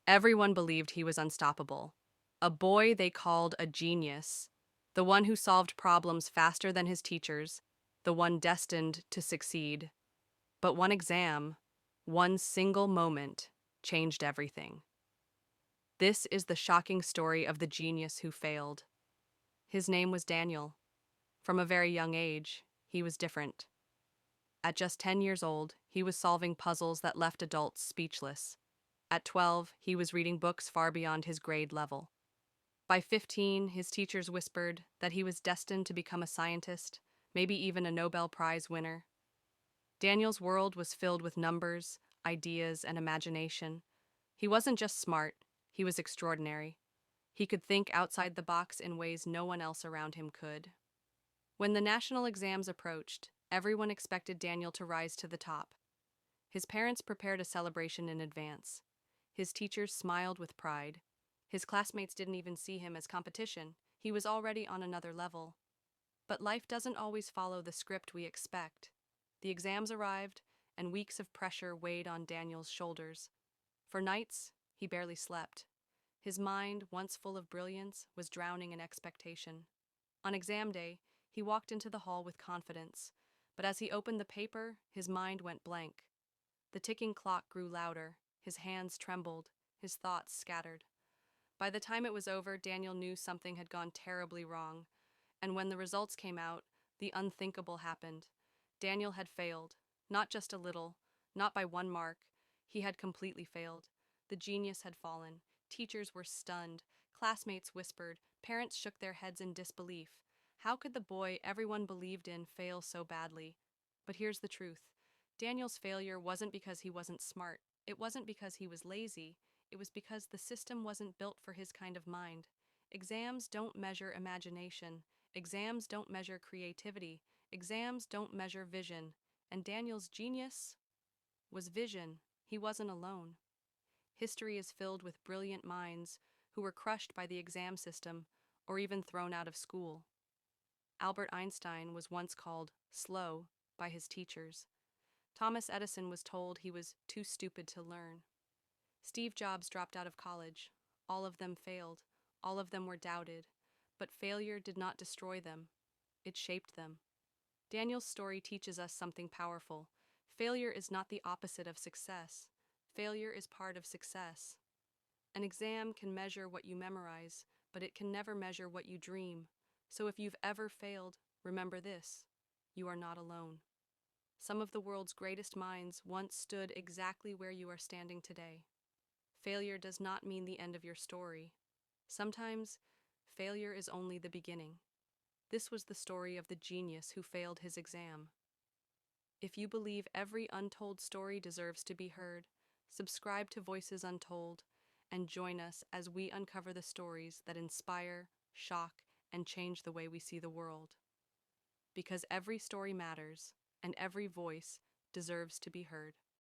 Everyone believed he was unstoppable. A boy they called a genius, the one who solved problems faster than his teachers, the one destined to succeed. But one exam, one single moment, changed everything. This is the shocking story of the genius who failed. His name was Daniel. From a very young age, he was different. At just 10 years old, he was solving puzzles that left adults speechless. At 12, he was reading books far beyond his grade level. By 15, his teachers whispered that he was destined to become a scientist, maybe even a Nobel Prize winner. Daniel's world was filled with numbers, ideas, and imagination. He wasn't just smart, he was extraordinary. He could think outside the box in ways no one else around him could. When the national exams approached, everyone expected Daniel to rise to the top. His parents prepared a celebration in advance. His teachers smiled with pride. His classmates didn't even see him as competition. He was already on another level. But life doesn't always follow the script we expect. The exams arrived, and weeks of pressure weighed on Daniel's shoulders. For nights, he barely slept. His mind, once full of brilliance, was drowning in expectation. On exam day, he walked into the hall with confidence, but as he opened the paper, his mind went blank. The ticking clock grew louder, his hands trembled, his thoughts scattered. By the time it was over, Daniel knew something had gone terribly wrong, and when the results came out, the unthinkable happened. Daniel had failed, not just a little, not by one mark. He had completely failed. The genius had fallen. Teachers were stunned. Classmates whispered. Parents shook their heads in disbelief. How could the boy everyone believed in fail so badly? But here's the truth. Daniel's failure wasn't because he wasn't smart. It wasn't because he was lazy. It was because the system wasn't built for his kind of mind. Exams don't measure imagination. Exams don't measure creativity. Exams don't measure vision. And Daniel's genius was vision. He wasn't alone. History is filled with brilliant minds who were crushed by the exam system or even thrown out of school. Albert Einstein was once called slow by his teachers. Thomas Edison was told he was too stupid to learn. Steve Jobs dropped out of college. All of them failed. All of them were doubted. But failure did not destroy them. It shaped them. Daniel's story teaches us something powerful. Failure is not the opposite of success. Failure is part of success. An exam can measure what you memorize, but it can never measure what you dream. So if you've ever failed, remember this: you are not alone. Some of the world's greatest minds once stood exactly where you are standing today. Failure does not mean the end of your story. Sometimes, failure is only the beginning. This was the story of the genius who failed his exam. If you believe every untold story deserves to be heard, subscribe to Voices Untold and join us as we uncover the stories that inspire, shock, and change the way we see the world. Because every story matters, and every voice deserves to be heard.